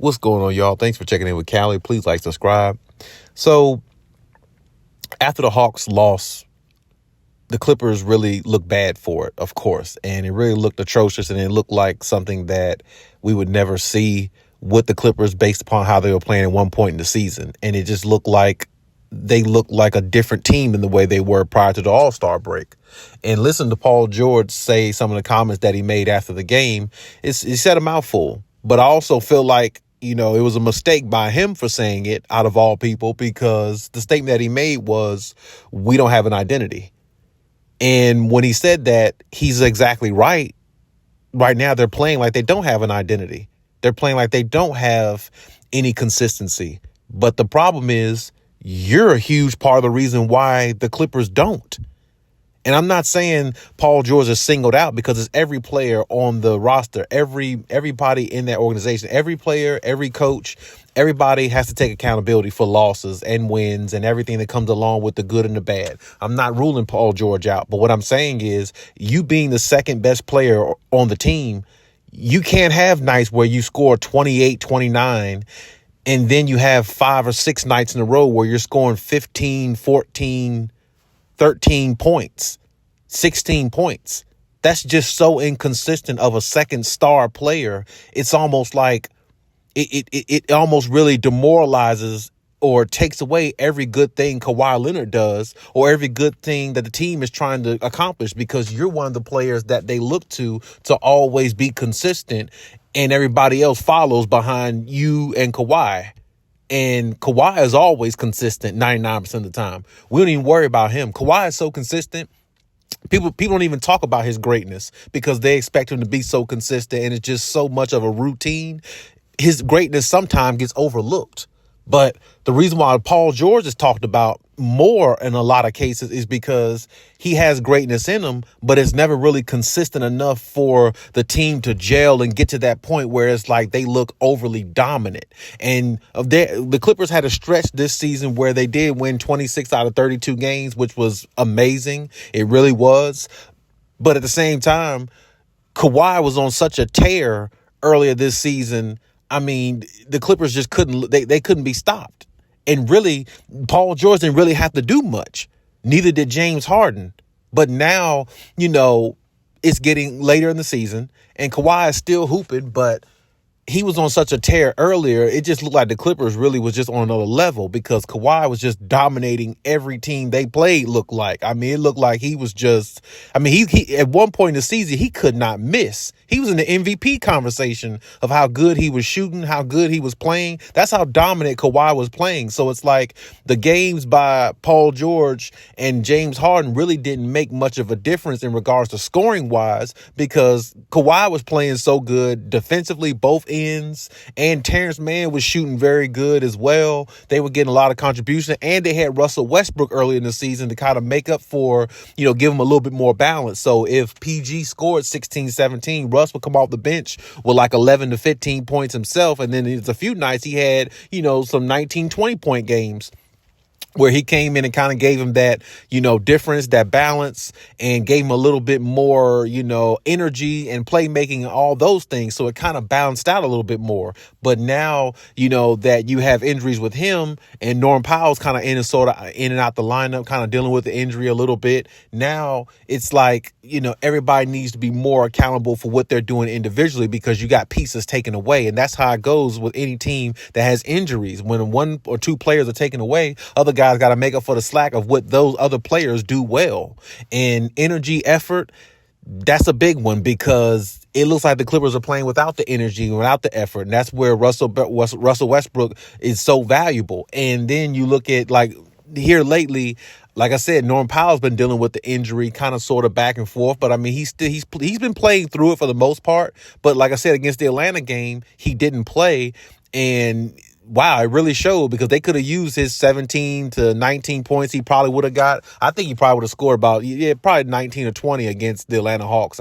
What's going on, y'all? Thanks for checking in with Callie. Please like, subscribe. So after the Hawks lost, the Clippers really looked bad for it, of course. And it really looked atrocious, and it looked like something that we would never see with the Clippers based upon how they were playing at one point in the season. And it just looked like they looked like a different team than the way they were prior to the All-Star break. And listen to Paul George say some of the comments that he made after the game. He said a mouthful, but I also feel like it was a mistake by him for saying it out of all people, because the statement that he made was, we don't have an identity. And when he said that, he's exactly right. Right now, they're playing like they don't have an identity. They're playing like they don't have any consistency. But the problem is, you're a huge part of the reason why the Clippers don't. And I'm not saying Paul George is singled out, because it's every player on the roster, everybody in that organization, every player, every coach, everybody has to take accountability for losses and wins and everything that comes along with the good and the bad. I'm not ruling Paul George out, but what I'm saying is, you being the second best player on the team, you can't have nights where you score 28, 29, and then you have 5 or 6 nights in a row where you're scoring 15, 14, 13 points, 16 points. That's just so inconsistent of a second star player. It's almost like it almost really demoralizes or takes away every good thing Kawhi Leonard does, or every good thing that the team is trying to accomplish, because you're one of the players that they look to always be consistent, and everybody else follows behind you and Kawhi. And Kawhi is always consistent 99% of the time. We don't even worry about him. Kawhi is so consistent. People don't even talk about his greatness, because they expect him to be so consistent, and it's just so much of a routine. His greatness sometimes gets overlooked. But the reason why Paul George is talked about more in a lot of cases is because he has greatness in him, but it's never really consistent enough for the team to gel and get to that point where it's like they look overly dominant. And the Clippers had a stretch this season where they did win 26 out of 32 games, which was amazing. It really was. But at the same time, Kawhi was on such a tear earlier this season. I mean, the Clippers just they couldn't be stopped. And really, Paul George didn't really have to do much. Neither did James Harden. But now, it's getting later in the season, and Kawhi is still hooping, but he was on such a tear earlier. It just looked like the Clippers really was just on another level, because Kawhi was just dominating every team they played. Looked like, it looked like he was just, he at one point in the season, he could not miss. He was in the MVP conversation of how good he was shooting, how good he was playing. That's how dominant Kawhi was playing. So it's like the games by Paul George and James Harden really didn't make much of a difference in regards to scoring wise, because Kawhi was playing so good defensively, both ends, and Terrence Mann was shooting very good as well. They were getting a lot of contribution, and they had Russell Westbrook early in the season to kind of make up for, give him a little bit more balance. So if PG scored 16, 17, Russ would come off the bench with like 11 to 15 points himself. And then there's a few nights he had, some 19, 20 point games where he came in and kind of gave him that, difference, that balance, and gave him a little bit more, energy and playmaking and all those things. So it kind of balanced out a little bit more. But now, that you have injuries with him, and Norm Powell's kind of in and out the lineup, kind of dealing with the injury a little bit. Now it's like, everybody needs to be more accountable for what they're doing individually, because you got pieces taken away. And that's how it goes with any team that has injuries. When 1 or 2 players are taken away, other guys got to make up for the slack of what those other players do well. And energy, effort, that's a big one, because it looks like the Clippers are playing without the energy, without the effort. And that's where Russell Westbrook is so valuable. And then you look at, like, here lately, like I said, Norm Powell's been dealing with the injury, kind of sort of back and forth. But he's been playing through it for the most part. But like I said, against the Atlanta game, he didn't play. And wow, it really showed, because they could have used his 17 to 19 points he probably would have got. I think he probably would have scored about, probably 19 or 20 against the Atlanta Hawks.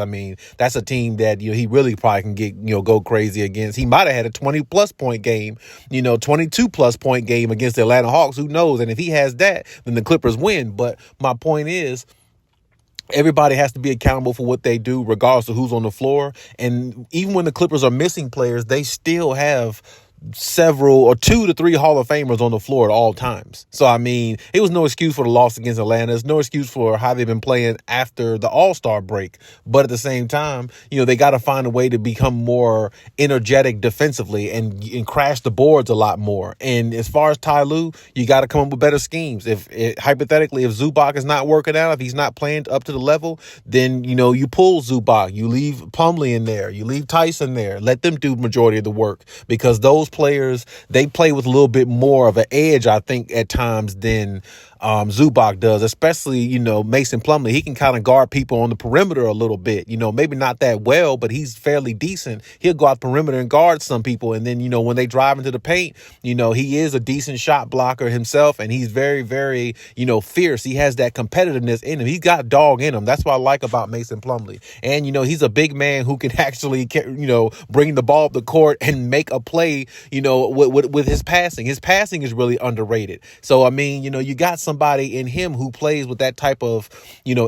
That's a team that, he really probably can get, go crazy against. He might have had a 20-plus point game, 22-plus point game against the Atlanta Hawks. Who knows? And if he has that, then the Clippers win. But my point is, everybody has to be accountable for what they do, regardless of who's on the floor. And even when the Clippers are missing players, they still have several or 2 to 3 Hall of Famers on the floor at all times. So, I mean, it was no excuse for the loss against Atlanta. It's no excuse for how they've been playing after the All-Star break. But at the same time, they got to find a way to become more energetic defensively and crash the boards a lot more. And as far as Ty Lue, you got to come up with better schemes. Hypothetically, if Zubac is not working out, if he's not playing up to the level, then, you pull Zubac, you leave Plumlee in there, you leave Tyson there, let them do majority of the work, because those players, they play with a little bit more of an edge, I think, at times than Zubac does, especially, Mason Plumlee. He can kind of guard people on the perimeter a little bit, maybe not that well, but he's fairly decent. He'll go out the perimeter and guard some people. And then, when they drive into the paint, he is a decent shot blocker himself, and he's very, very, fierce. He has that competitiveness in him. He's got dog in him. That's what I like about Mason Plumlee. And, he's a big man who can actually, bring the ball up the court and make a play, with his passing. His passing is really underrated. So, I mean, you got somebody in him who plays with that type of,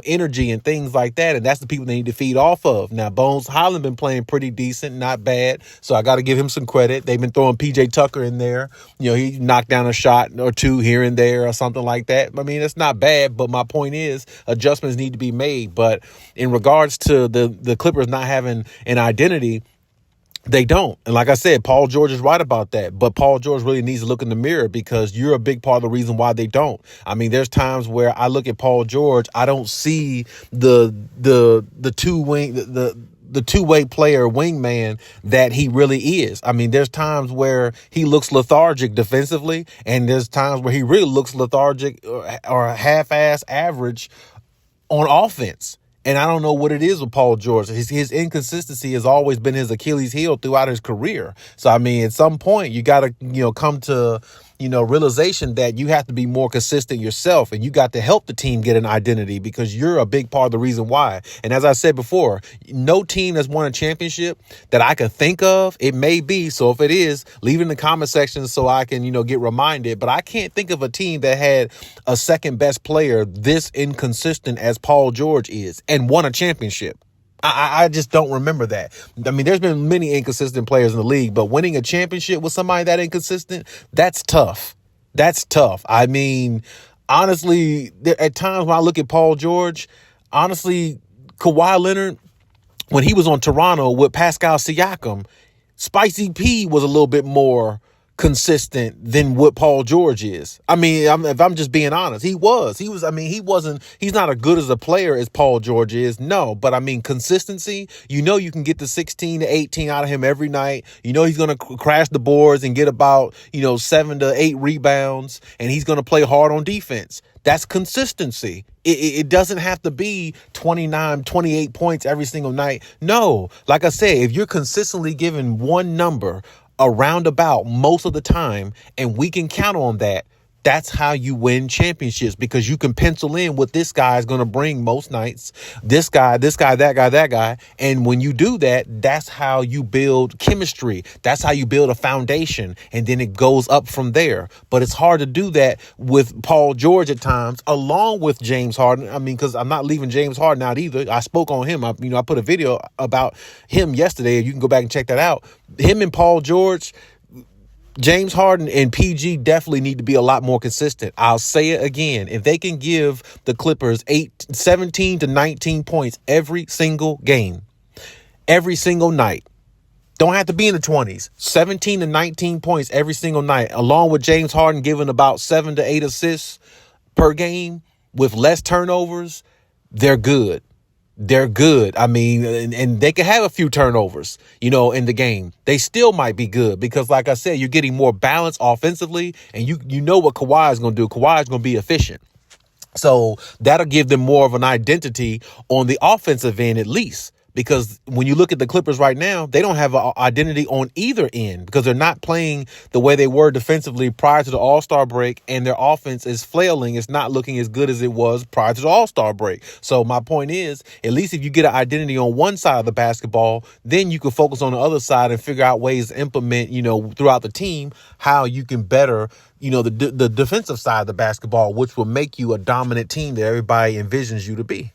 energy and things like that. And that's the people they need to feed off of. Now, Bones Hyland been playing pretty decent, not bad. So I got to give him some credit. They've been throwing PJ Tucker in there. He knocked down a shot or two here and there or something like that. I mean, it's not bad. But my point is adjustments need to be made. But in regards to the Clippers not having an identity, they don't. And like I said, Paul George is right about that. But Paul George really needs to look in the mirror, because you're a big part of the reason why they don't. I mean, there's times where I look at Paul George, I don't see the two-way player wingman that he really is. I mean, there's times where he looks lethargic defensively, and there's times where he really looks lethargic or half-ass average on offense. And I don't know what it is with Paul George. His inconsistency has always been his Achilles heel throughout his career. So, I mean, at some point, you got to, come to, realization that you have to be more consistent yourself, and you got to help the team get an identity, because you're a big part of the reason why. And as I said before, no team that's won a championship that I can think of, it may be. So if it is, leave it in the comment section so I can, get reminded. But I can't think of a team that had a second best player this inconsistent as Paul George is and won a championship. I just don't remember that. I mean, there's been many inconsistent players in the league, but winning a championship with somebody that inconsistent, that's tough. That's tough. I mean, honestly, at times when I look at Paul George, honestly, Kawhi Leonard, when he was on Toronto with Pascal Siakam, Spicy P was a little bit more consistent than what Paul George is. I mean, if I'm just being honest, he was, I mean, he's not as good as a player as Paul George is. No, but I mean, consistency, you can get the 16 to 18 out of him every night. He's going to crash the boards and get about, 7 to 8 rebounds, and he's going to play hard on defense. That's consistency. It doesn't have to be 29, 28 points every single night. No, like I said, if you're consistently giving one number around about most of the time, and we can count on that, that's how you win championships, because you can pencil in what this guy is going to bring most nights. This guy, that guy. And when you do that, that's how you build chemistry. That's how you build a foundation. And then it goes up from there. But it's hard to do that with Paul George at times, along with James Harden. I mean, because I'm not leaving James Harden out either. I spoke on him. I put a video about him yesterday. You can go back and check that out. Him and Paul George, James Harden and PG definitely need to be a lot more consistent. I'll say it again. If they can give the Clippers 17 to 19 points every single game, every single night, don't have to be in the 20s, 17 to 19 points every single night, along with James Harden giving about 7 to 8 assists per game with less turnovers, they're good. They're good. I mean, and they can have a few turnovers, in the game. They still might be good because, like I said, you're getting more balance offensively, and you know what Kawhi is going to do. Kawhi is going to be efficient. So that'll give them more of an identity on the offensive end, at least. Because when you look at the Clippers right now, they don't have an identity on either end, because they're not playing the way they were defensively prior to the All-Star break, and their offense is flailing. It's not looking as good as it was prior to the All-Star break. So my point is, at least if you get an identity on one side of the basketball, then you can focus on the other side and figure out ways to implement, throughout the team, how you can better, the defensive side of the basketball, which will make you a dominant team that everybody envisions you to be.